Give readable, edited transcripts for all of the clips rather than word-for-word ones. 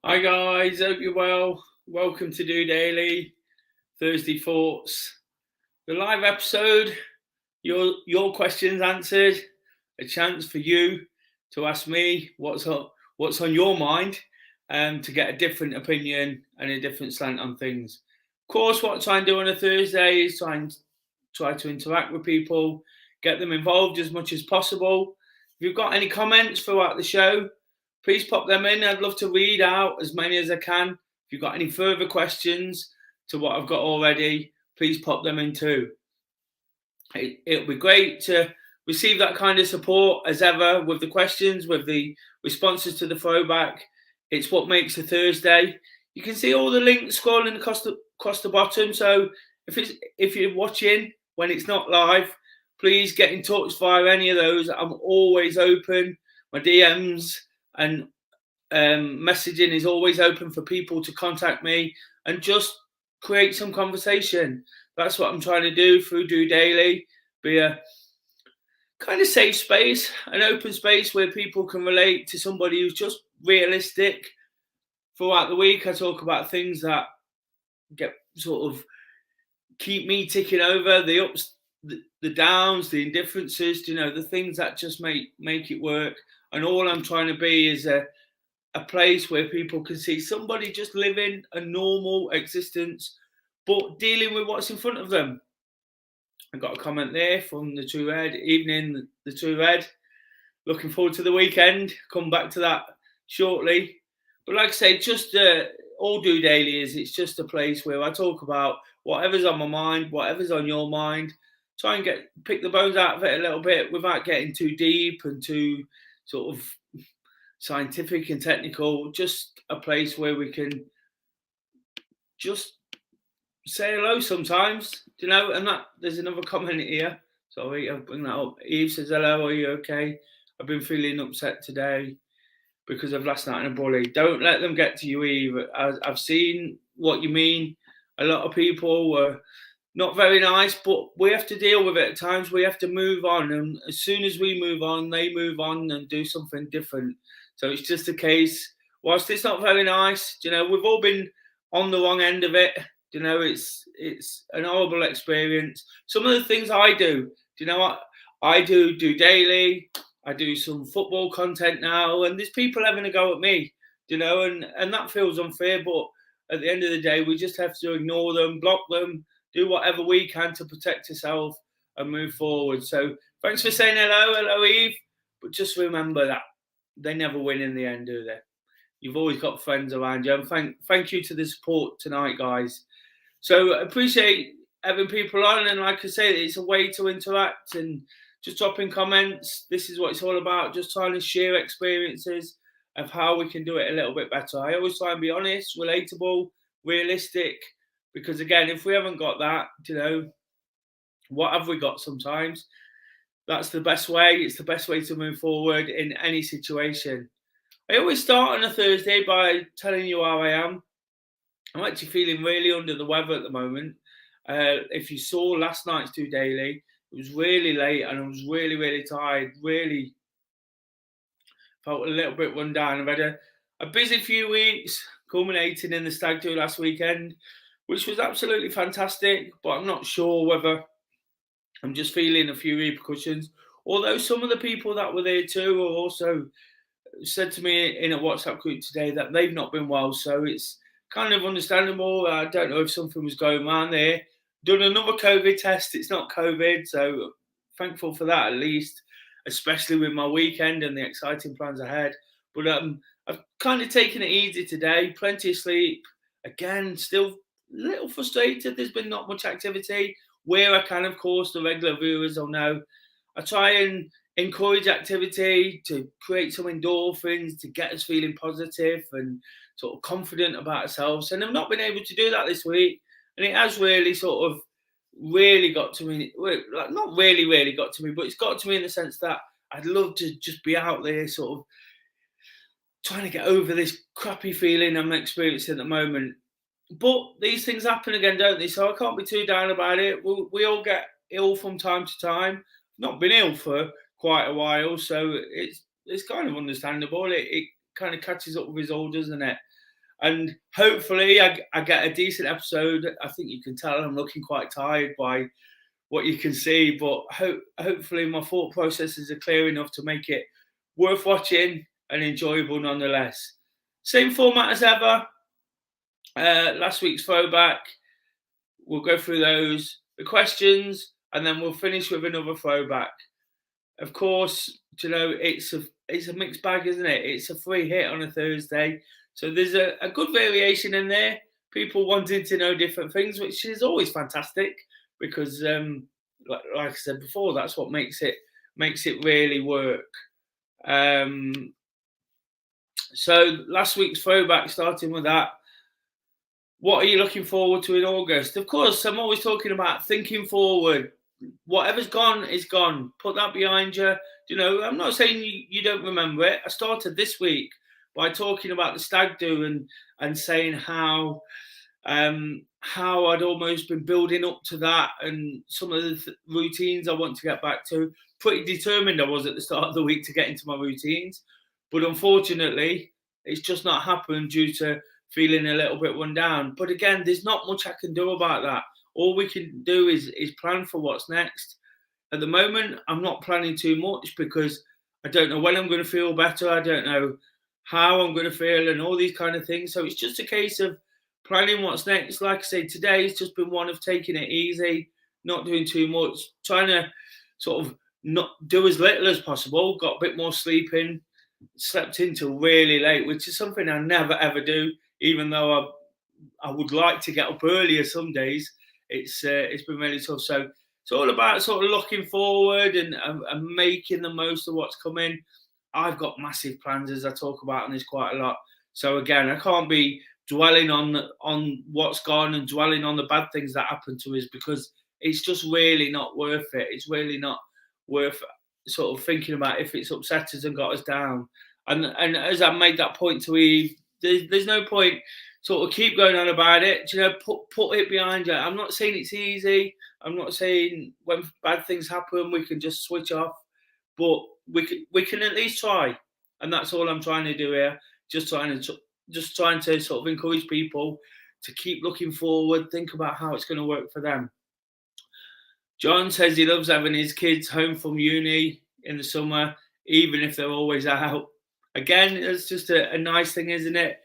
Hi guys, hope you're well. Welcome to DOdaily, Thursday Thoughts. The live episode, your questions answered, a chance for you to ask me what's on your mind, to get a different opinion and a different slant on things. Of course, what I try and do on a Thursday is try to interact with people, get them involved as much as possible. If you've got any comments throughout the show, please pop them in. I'd love to read out as many as I can. If you've got any further questions to what I've got already, please pop them in too. It'll be great to receive that kind of support as ever with the questions, with the responses to the throwback. It's what makes a Thursday. You can see all the links scrolling across the bottom. So if you're watching when it's not live, please get in touch via any of those. I'm always open. My DMs and messaging is always open for people to contact me and just create some conversation. That's what I'm trying to do through DOdaily. Be a kind of safe space, an open space where people can relate to somebody who's just realistic. Throughout the week, I talk about things that get sort of keep me ticking over, the ups, the downs, the indifferences, the things that just make it work. And all I'm trying to be is a place where people can see somebody just living a normal existence, but dealing with what's in front of them. I got a comment there from the True Red. Evening, the True Red. Looking forward to the weekend. Come back to that shortly. But like I say, just all DOdaily it's just a place where I talk about whatever's on my mind, whatever's on your mind. Try and pick the bones out of it a little bit without getting too deep and too sort of scientific and technical. Just a place where we can just say hello sometimes, and that there's another comment here. Sorry, I'll bring that up. Eve says, hello, are you okay? I've been feeling upset today because of last night and a bully. Don't let them get to you, Eve. I've seen what you mean. A lot of people were not very nice, but we have to deal with it at times. We have to move on. And as soon as we move on, they move on and do something different. So it's just a case, whilst it's not very nice, we've all been on the wrong end of it. It's an horrible experience. Some of the things I do, what I do DOdaily. I do some football content now, and there's people having a go at me, and that feels unfair. But at the end of the day, we just have to ignore them, block them, do whatever we can to protect yourself and move forward. So thanks for saying hello, Eve. But just remember that they never win in the end, do they? You've always got friends around you. And thank you to the support tonight, guys. So I appreciate having people on, and like I say, it's a way to interact and just drop in comments. This is what it's all about, just trying to share experiences of how we can do it a little bit better. I always try and be honest, relatable, realistic, because again, if we haven't got that, what have we got sometimes? That's the best way. It's the best way to move forward in any situation. I always start on a Thursday by telling you how I am. I'm actually feeling really under the weather at the moment. If you saw last night's DOdaily, it was really late and I was really, really tired. Really felt a little bit run down. I've had a busy few weeks, culminating in the stag do last weekend, which was absolutely fantastic. But I'm not sure whether I'm just feeling a few repercussions. Although some of the people that were there too are also said to me in a WhatsApp group today that they've not been well. So it's kind of understandable. I don't know if something was going on there. Done another COVID test. It's not COVID. So thankful for that, at least, especially with my weekend and the exciting plans ahead. But I've kind of taken it easy today. Plenty of sleep. Again, still a little frustrated. There's been not much activity. Where I can, of course, the regular viewers will know. I try and encourage activity to create some endorphins to get us feeling positive and sort of confident about ourselves. And I've not been able to do that this week. And it has really sort of really got to me. Like, not really got to me, but it's got to me in the sense that I'd love to just be out there sort of trying to get over this crappy feeling I'm experiencing at the moment. But these things happen again, don't they? So I can't be too down about it. We all get ill from time to time. Not been ill for quite a while, so it's kind of understandable. It kind of catches up with us all, doesn't it? and hopefully I get a decent episode. I think you can tell I'm looking quite tired by what you can see, but hopefully my thought processes are clear enough to make it worth watching and enjoyable nonetheless. Same format as ever. Last week's throwback. We'll go through those, the questions, and then we'll finish with another throwback. Of course, it's a mixed bag, isn't it? It's a free hit on a Thursday, so there's a good variation in there. People wanting to know different things, which is always fantastic because, like I said before, that's what makes it really work. So last week's throwback, starting with that. What are you looking forward to in August? Of course, I'm always talking about thinking forward. Whatever's gone is gone. Put that behind you. I'm not saying you don't remember it. I started this week by talking about the stag do and saying how I'd almost been building up to that and some of the routines I want to get back to. Pretty determined I was at the start of the week to get into my routines, but unfortunately, it's just not happened due to feeling a little bit run down. But again, there's not much I can do about that. All we can do is plan for what's next. At the moment, I'm not planning too much because I don't know when I'm going to feel better. I don't know how I'm going to feel and all these kind of things. So it's just a case of planning what's next. Like I say, today it's just been one of taking it easy, not doing too much, trying to sort of not do as little as possible. Got a bit more sleep in, slept in till really late, which is something I never ever do. Even though I would like to get up earlier some days, it's been really tough. So it's all about sort of looking forward and making the most of what's coming. I've got massive plans, as I talk about on this quite a lot. So again, I can't be dwelling on what's gone and dwelling on the bad things that happened to us because it's just really not worth it. It's really not worth sort of thinking about if it's upset us and got us down. And as I made that point to Eve, there's no point sort of keep going on about it. Put it behind you. I'm not saying it's easy. I'm not saying when bad things happen we can just switch off, but we can at least try, and that's all I'm trying to do here. Just trying to sort of encourage people to keep looking forward, think about how it's going to work for them. John says he loves having his kids home from uni in the summer, even if they're always out. Again, it's just a nice thing, isn't it?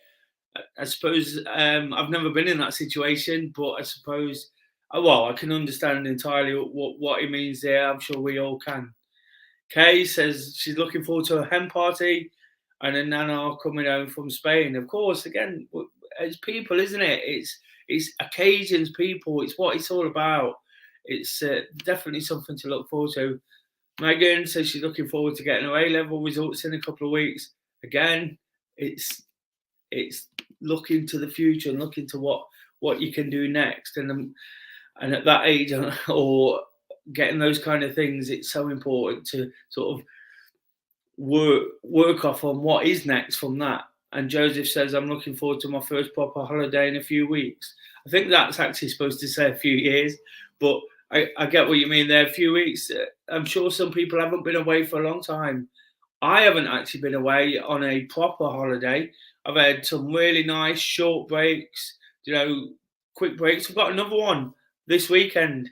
I suppose I've never been in that situation, but I suppose, I can understand entirely what he means there. I'm sure we all can. Kay says she's looking forward to a hen party and a nana coming home from Spain. Of course, again, it's people, isn't it? It's occasions, people. It's what it's all about. It's definitely something to look forward to. Megan says she's looking forward to getting her A-level results in a couple of weeks. Again, it's looking to the future and looking to what you can do next. And at that age or getting those kind of things, it's so important to sort of work off on what is next from that. And Joseph says, I'm looking forward to my first proper holiday in a few weeks. I think that's actually supposed to say a few years, but I get what you mean there. A few weeks. I'm sure some people haven't been away for a long time. I haven't actually been away on a proper holiday. I've had some really nice short breaks, quick breaks. I've got another one this weekend.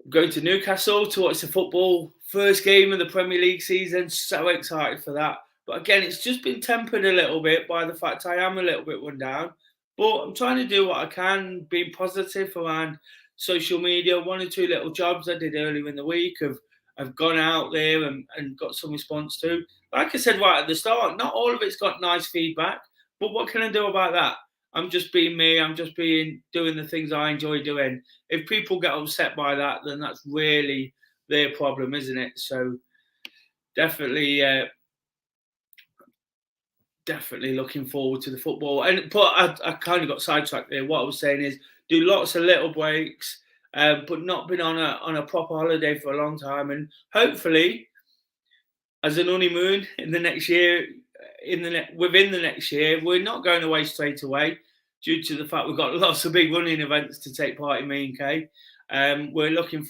I'm going to Newcastle to watch the football, first game of the Premier League season. So excited for that. But again, it's just been tempered a little bit by the fact I am a little bit run down. But I'm trying to do what I can, being positive around social media. 1 or 2 little jobs I did earlier in the week have gone out there and got some response to. Like I said right at the start, not all of it's got nice feedback, but what can I do about that? I'm just being me. I'm just doing the things I enjoy doing. If people get upset by that, then that's really their problem, isn't it? So definitely looking forward to the football. But I kind of got sidetracked there. What I was saying is do lots of little breaks, but not been on a proper holiday for a long time. And hopefully, as an honeymoon in the next year, within the next year, we're not going away straight away due to the fact we've got lots of big running events to take part in, me and Kay. We're looking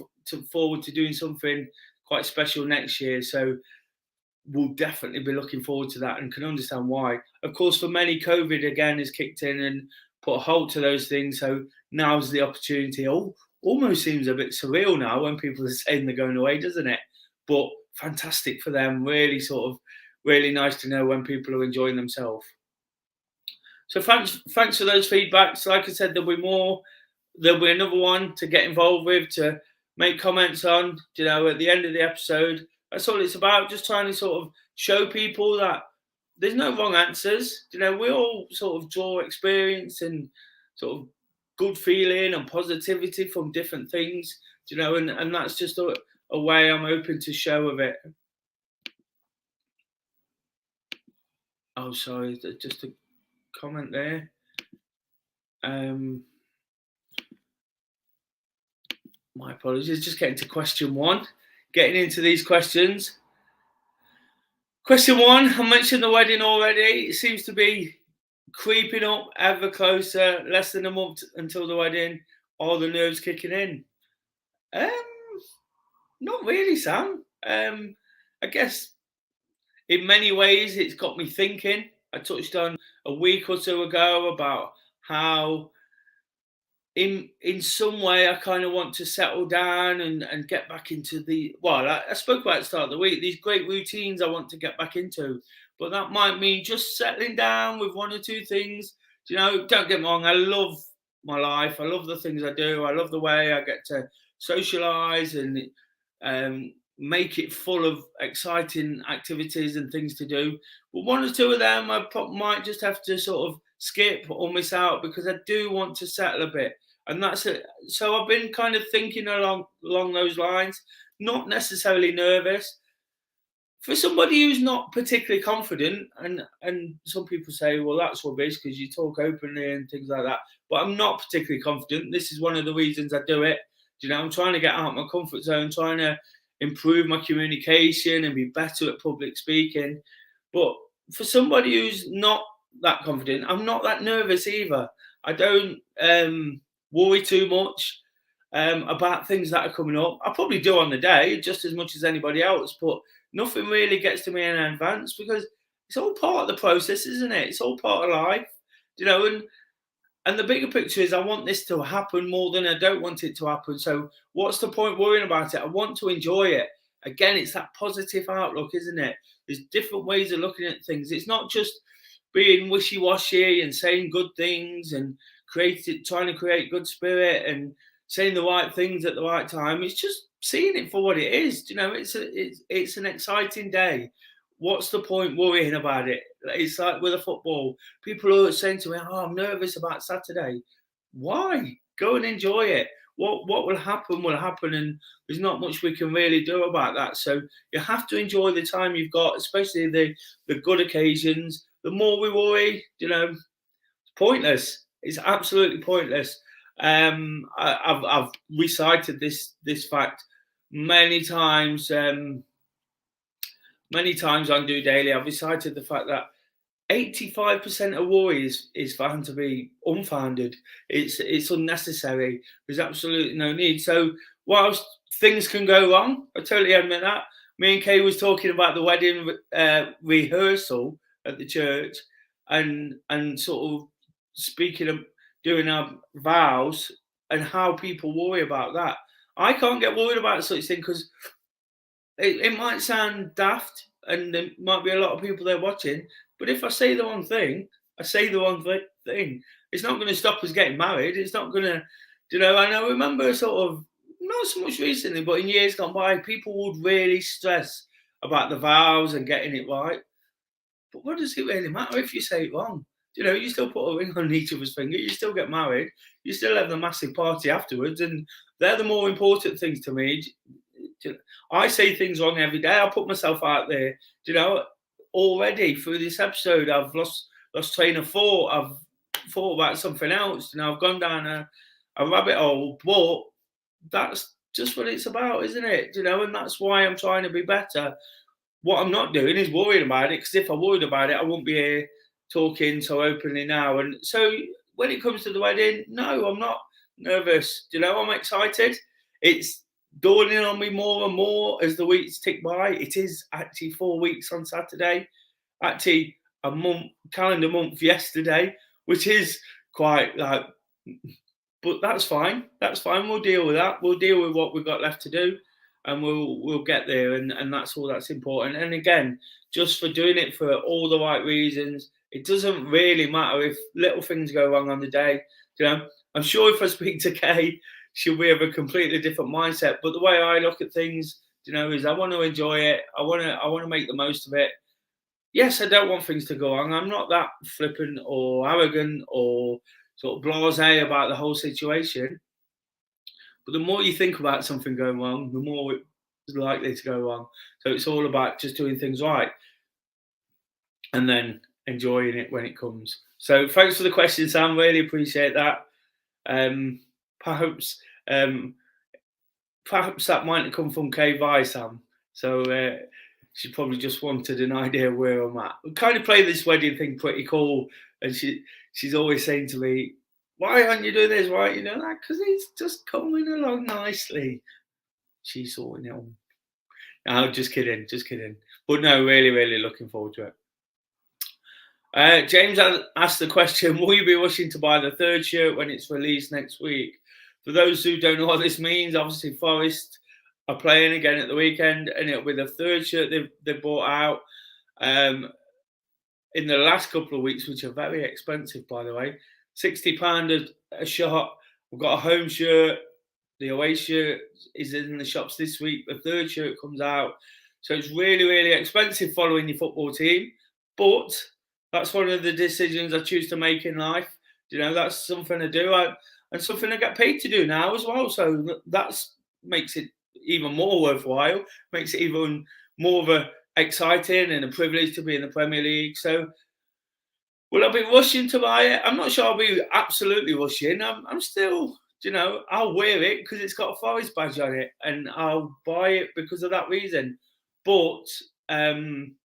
forward to doing something quite special next year. So will definitely be looking forward to that and can understand why. Of course, for many, COVID again has kicked in and put a halt to those things. So now's the opportunity. Oh, almost seems a bit surreal now when people are saying they're going away, doesn't it? But fantastic for them. Really nice to know when people are enjoying themselves. So thanks for those feedbacks. Like I said, there'll be more. There'll be another one to get involved with, to make comments on, at the end of the episode. That's all it's about, just trying to sort of show people that there's no wrong answers. We all sort of draw experience and sort of good feeling and positivity from different things, and that's just a way I'm hoping to show of it. Oh, sorry, just a comment there. My apologies. Just getting to question one. Getting into these questions. Question one, I mentioned the wedding already. It seems to be creeping up ever closer. Less than a month until the wedding. All the nerves kicking in. Not really, Sam. I guess in many ways it's got me thinking. I touched on a week or two ago about how in some way I kind of want to settle down and get back into I spoke about at the start of the week, these great routines I want to get back into, but that might mean just settling down with one or two things. Don't get me wrong, I love my life, I love the things I do, I love the way I get to socialize and make it full of exciting activities and things to do, but one or two of them I might just have to sort of skip or miss out because I do want to settle a bit. And that's it. So I've been kind of thinking along those lines, not necessarily nervous. For somebody who's not particularly confident, and some people say, well, that's rubbish because you talk openly and things like that. But I'm not particularly confident. This is one of the reasons I do it. I'm trying to get out of my comfort zone, trying to improve my communication and be better at public speaking. But for somebody who's not that confident, I'm not that nervous either. I don't worry too much about things that are coming up. I probably do on the day just as much as anybody else, but nothing really gets to me in advance because it's all part of the process, isn't it? It's all part of life, and the bigger picture is I want this to happen more than I don't want it to happen. So what's the point worrying about it? I want to enjoy it. Again, it's that positive outlook, isn't it? There's different ways of looking at things. It's not just being wishy-washy and saying good things and trying to create good spirit and saying the right things at the right time. It's just seeing it for what it is. It's an exciting day. What's the point worrying about it? It's like with a football. People are saying to me, "Oh, I'm nervous about Saturday." Why? Go and enjoy it. What will happen, and there's not much we can really do about that. So you have to enjoy the time you've got, especially the good occasions. The more we worry, it's pointless. It's absolutely pointless. I've recited this fact many times. Many times on DOdaily, I've recited the fact that 85% of worry is found to be unfounded. It's unnecessary. There's absolutely no need. So whilst things can go wrong, I totally admit that. Me and Kay was talking about the wedding rehearsal at the church and sort of speaking of doing our vows and how people worry about that. I can't get worried about such thing because it might sound daft and there might be a lot of people there watching, but if I say the wrong thing, I say the wrong thing. It's not going to stop us getting married. It's not going to, and I remember sort of, not so much recently, but in years gone by, people would really stress about the vows and getting it right. But what does it really matter if you say it wrong? You still put a ring on each other's finger, you still get married, you still have the massive party afterwards, and they're the more important things to me. I say things wrong every day. I put myself out there. Already through this episode, I've lost train of thought. I've thought about something else, and I've gone down a rabbit hole. But that's just what it's about, isn't it? And that's why I'm trying to be better. What I'm not doing is worrying about it, because if I worried about it, I wouldn't be here talking so openly now. And so when it comes to the wedding, no, I'm not nervous. I'm excited. It's dawning on me more and more as the weeks tick by. It is actually 4 weeks on Saturday, actually a month, calendar month yesterday, which is quite like, but that's fine. That's fine. We'll deal with that. We'll deal with what we've got left to do, and we'll get there. And that's all that's important. And again, just for doing it for all the right reasons, it doesn't really matter if little things go wrong on the day. You know, I'm sure if I speak to Kay, she'll be of a completely different mindset. But the way I look at things, you know, is I want to enjoy it. I want to make the most of it. Yes, I don't want things to go wrong. I'm not that flippant or arrogant or sort of blasé about the whole situation. But the more you think about something going wrong, the more it's likely to go wrong. So it's all about just doing things right and then enjoying it when it comes. So thanks for the question, Sam. Really appreciate that. Perhaps that might have come from KVI, Sam. So she probably just wanted an idea of where I'm at. We kind of play this wedding thing pretty cool, and she's always saying to me, "Why aren't you doing this? Why aren't you doing that? Because it's just coming along nicely." She's sorting it all. No, just kidding. But no, really, really looking forward to it. James asked the question, will you be rushing to buy the third shirt when it's released next week? For those who don't know what this means, obviously Forest are playing again at the weekend, and it'll be the third shirt they've bought out in the last couple of weeks, which are very expensive, by the way. £60 a shot. We've got a home shirt. The away shirt is in the shops this week. The third shirt comes out. So it's really, really expensive following your football team. But that's one of the decisions I choose to make in life. You know, that's something I do. And something I get paid to do now as well. So that makes it even more worthwhile. Makes it even more of a exciting and a privilege to be in the Premier League. So will I be rushing to buy it? I'm not sure I'll be absolutely rushing. I'm still, you know, I'll wear it because it's got a Forest badge on it, and I'll buy it because of that reason. But I'm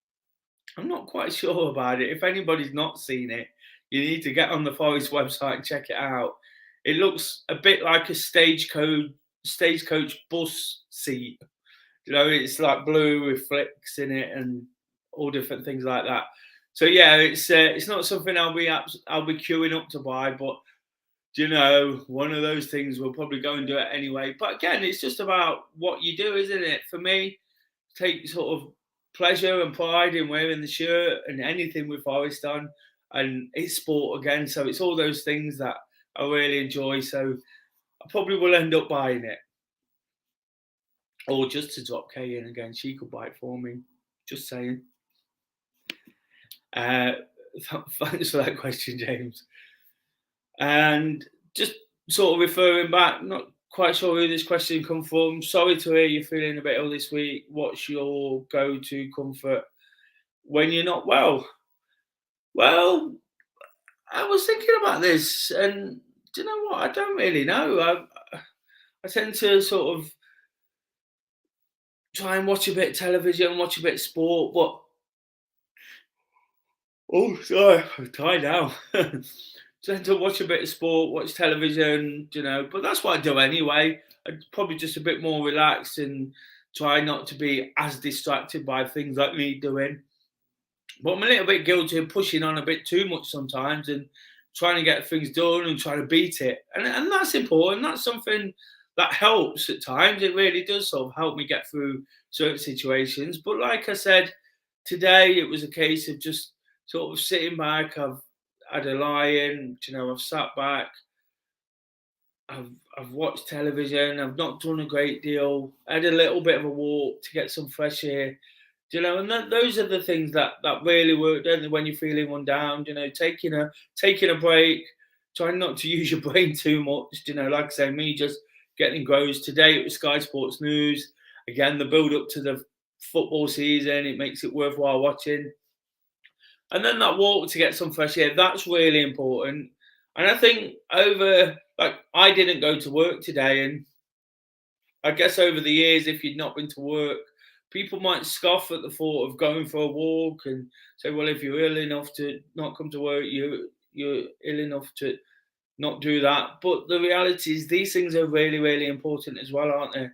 not quite sure about it. If anybody's not seen it, you need to get on the Forest website and check it out. It looks a bit like a stagecoach bus seat. You know, it's like blue with flicks in it and all different things like that. So yeah, it's not something I'll be queuing up to buy, but you know, one of those things we'll probably go and do it anyway. But again, it's just about what you do, isn't it? For me, take sort of pleasure and pride in wearing the shirt and anything with Forest on, and it's sport again, so it's all those things that I really enjoy. So I probably will end up buying it, or just to drop Kay in again. She could buy it for me. Just saying. Thanks for that question, James. And just sort of referring back, not quite sure who this question come from. Sorry to hear you're feeling a bit ill this week. What's your go-to comfort when you're not well? Well, I was thinking about this, and do you know what? I don't really know. I tend to sort of try and watch a bit of television, watch a bit of sport, but oh, sorry, I'm tired now. Tend to watch a bit of sport, watch television, you know, but that's what I do anyway. I'm probably just a bit more relaxed and try not to be as distracted by things like me doing. But I'm a little bit guilty of pushing on a bit too much sometimes and trying to get things done and trying to beat it. And that's important. That's something that helps at times. It really does sort of help me get through certain situations. But like I said, today it was a case of just sort of sitting back. I've had a lie-in, you know, I've sat back, I've watched television, I've not done a great deal, I had a little bit of a walk to get some fresh air, you know, and those are the things that really work, don't they, when you're feeling one down, you know, taking a break, trying not to use your brain too much, you know, like I say, me just getting grows. Today it was Sky Sports News, again, the build up to the football season, it makes it worthwhile watching. And then that walk to get some fresh air, that's really important. And I think I didn't go to work today. And I guess over the years, if you'd not been to work, people might scoff at the thought of going for a walk and say, well, if you're ill enough to not come to work, you're ill enough to not do that. But the reality is these things are really, really important as well, aren't they?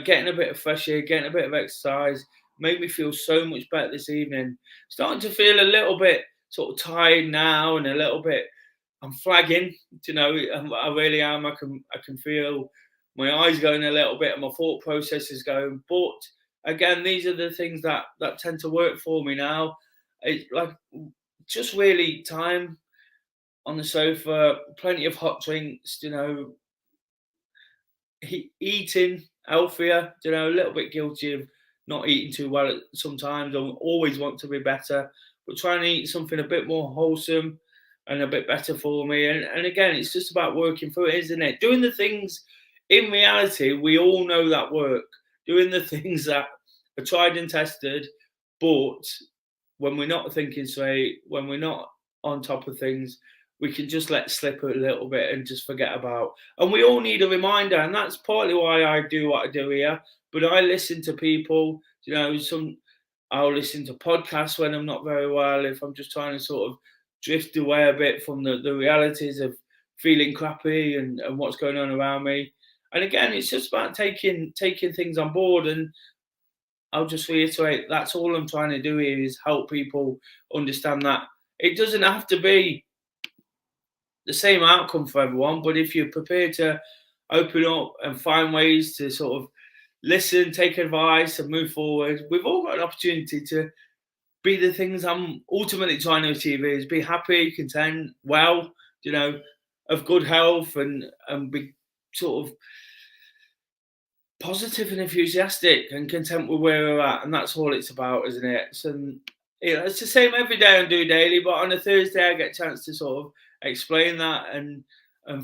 getting a bit of fresh air, getting a bit of exercise made me feel so much better this evening. Starting to feel a little bit sort of tired now and a little bit, I'm flagging, I really am. I can feel my eyes going a little bit and my thought process is going. But again, these are the things that tend to work for me now. It's like just really time on the sofa, plenty of hot drinks, eating healthier, a little bit guilty of not eating too well sometimes. I always want to be better, but trying to eat something a bit more wholesome and a bit better for me. And again, it's just about working through it, isn't it? Doing the things in reality, we all know that work. Doing the things that are tried and tested, but when we're not thinking straight, when we're not on top of things, we can just let slip a little bit and just forget about. And we all need a reminder, and that's partly why I do what I do here. But I listen to people, I'll listen to podcasts when I'm not very well, if I'm just trying to sort of drift away a bit from the realities of feeling crappy and what's going on around me. And again, it's just about taking things on board. And I'll just reiterate, that's all I'm trying to do here, is help people understand that it doesn't have to be the same outcome for everyone, but if you're prepared to open up and find ways to sort of listen, take advice and move forward, we've all got an opportunity to be the things I'm ultimately trying to achieve, is be happy, content, well, of good health and be sort of positive and enthusiastic and content with where we're at. And that's all it's about, isn't it? So it's the same every day on DOdaily, but on a Thursday I get a chance to sort of explain that and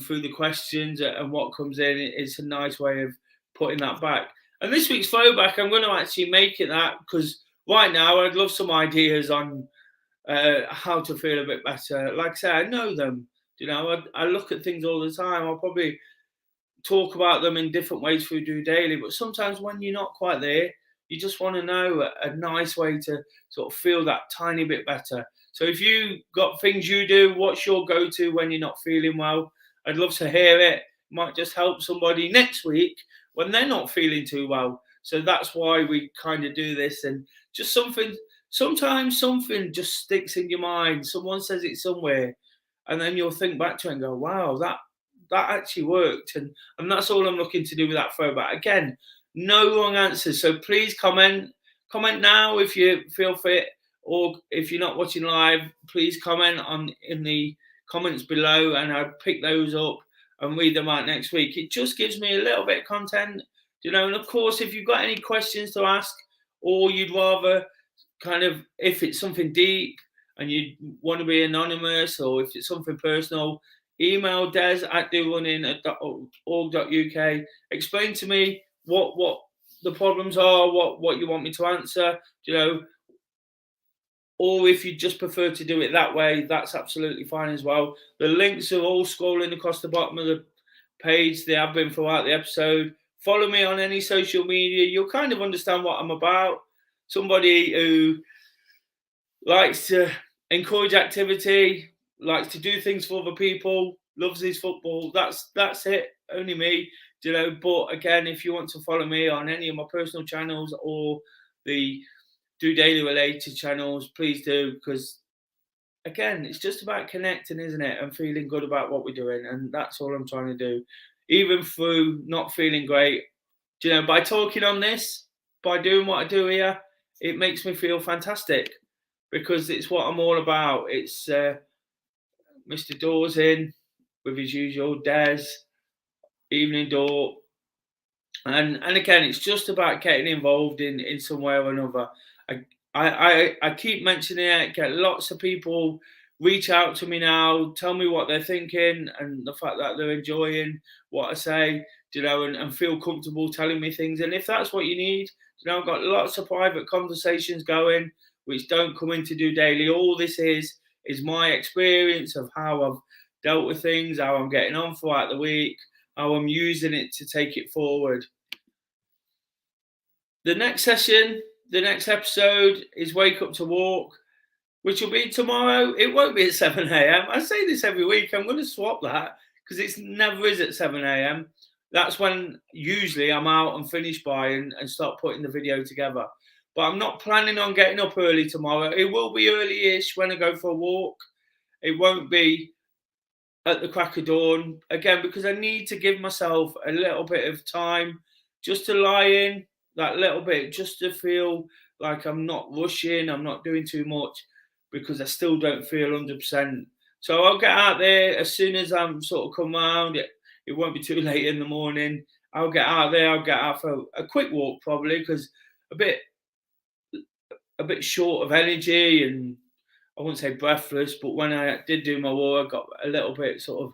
through the questions and what comes in, it's a nice way of putting that back. And this week's throwback, I'm going to actually make it that, because right now I'd love some ideas on how to feel a bit better. Like I say, I know them. I look at things all the time. I'll probably talk about them in different ways through DOdaily, but sometimes when you're not quite there, you just want to know a nice way to sort of feel that tiny bit better. So if you got things you do, what's your go-to when you're not feeling well? I'd love to hear it. Might just help somebody next week when they're not feeling too well. So that's why we kind of do this. And just sometimes something just sticks in your mind. Someone says it somewhere, and then you'll think back to it and go, wow, that actually worked. And that's all I'm looking to do with that throwback. Again, no wrong answers. So please comment now if you feel fit, or if you're not watching live, please comment in the comments below, and I'll pick those up and read them out next week. It just gives me a little bit of content, and of course, if you've got any questions to ask, or you'd rather kind of, if it's something deep and you want to be anonymous, or if it's something personal, email des@dorunning.org.uk. Explain to me what the problems are, what you want me to answer, or if you just prefer to do it that way, that's absolutely fine as well. The links are all scrolling across the bottom of the page. They have been throughout the episode. Follow me on any social media. You'll kind of understand what I'm about. Somebody who likes to encourage activity, likes to do things for other people, loves his football. That's it. Only me, But again, if you want to follow me on any of my personal channels or the DOdaily related channels, please do, because again, it's just about connecting, isn't it, and feeling good about what we're doing. And that's all I'm trying to do, even through not feeling great. By talking on this, by doing what I do here, it makes me feel fantastic, because it's what I'm all about. It's Mr. Doors in with his usual Des, evening door. And again, it's just about getting involved in some way or another. I keep mentioning it, get lots of people reach out to me now, tell me what they're thinking, and the fact that they're enjoying what I say, and feel comfortable telling me things. And if that's what you need, I've got lots of private conversations going, which don't come into DOdaily. All this is my experience of how I've dealt with things, how I'm getting on throughout the week, how I'm using it to take it forward. The next session, the next episode is Wake Up to Walk, which will be tomorrow. It won't be at 7 a.m. I say this every week. I'm going to swap that, because it never is at 7 a.m. that's when usually I'm out and finished by and start putting the video together. But I'm not planning on getting up early tomorrow. It will be early-ish when I go for a walk. It won't be at the crack of dawn, again, because I need to give myself a little bit of time just to lie in, that little bit, just to feel like I'm not rushing, I'm not doing too much, because I still don't feel 100%. So I'll get out there as soon as I'm sort of come round. It won't be too late in the morning. I'll get out there. I'll get out for a quick walk probably, because a bit short of energy, and I wouldn't say breathless, but when I did do my walk, I got a little bit sort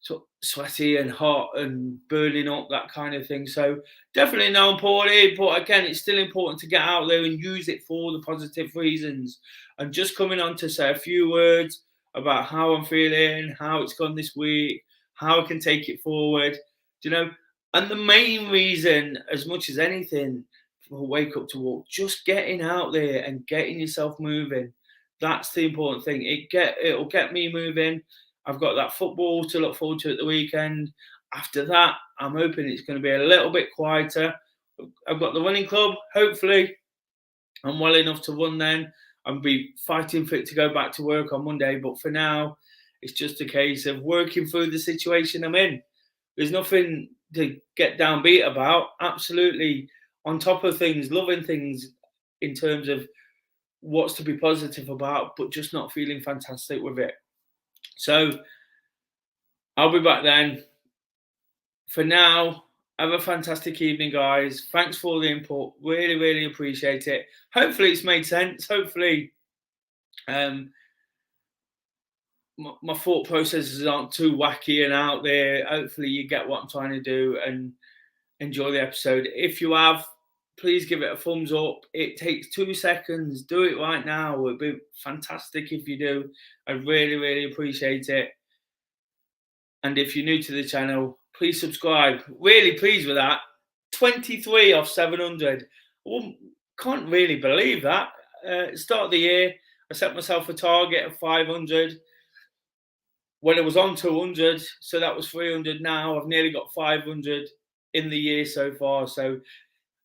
of sweaty and hot and burning up, that kind of thing. So definitely no important, but again, it's still important to get out there and use it for the positive reasons. And just coming on to say a few words about how I'm feeling, how it's gone this week, how I can take it forward, and the main reason, as much as anything, for Wake Up to Walk, just getting out there and getting yourself moving. That's the important thing. It'll get me moving. I've got that football to look forward to at the weekend. After that, I'm hoping it's going to be a little bit quieter. I've got the running club. Hopefully, I'm well enough to run then. I'll be fighting fit to go back to work on Monday. But for now, it's just a case of working through the situation I'm in. There's nothing to get downbeat about. Absolutely on top of things, loving things in terms of what's to be positive about, but just not feeling fantastic with it. So I'll be back then. For now, have a fantastic evening, guys. Thanks for all the input. Really, really appreciate it. Hopefully it's made sense. Hopefully my thought processes aren't too wacky and out there. Hopefully you get what I'm trying to do and enjoy the episode. If you have, please give it a thumbs up. It takes 2 seconds. Do it right now. It would be fantastic if you do. I really, really appreciate it. And if you're new to the channel, please subscribe. Really pleased with that. 23 off 700. Can't really believe that. Start of the year, I set myself a target of 500. When it was on 200, so that was 300 now. I've nearly got 500 in the year so far. So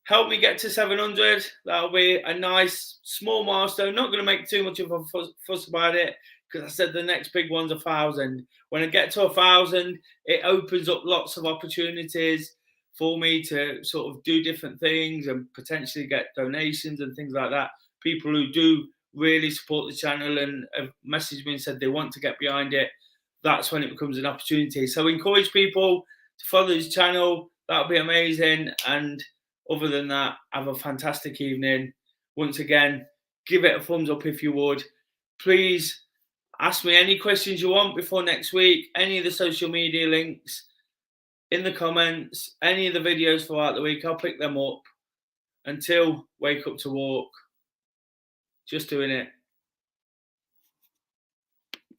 help me get to 700. That'll be a nice small milestone. Not going to make too much of a fuss about it, because I said the next big one's 1,000. When I get to 1,000, it opens up lots of opportunities for me to sort of do different things and potentially get donations and things like that. People who do really support the channel and have messaged me and said they want to get behind it, that's when it becomes an opportunity. So encourage people to follow this channel. That'll be amazing. And other than that, have a fantastic evening. Once again, give it a thumbs up if you would. Please ask me any questions you want before next week. Any of the social media links in the comments, any of the videos throughout the week, I'll pick them up. Until Wake Up to Walk, just doing it.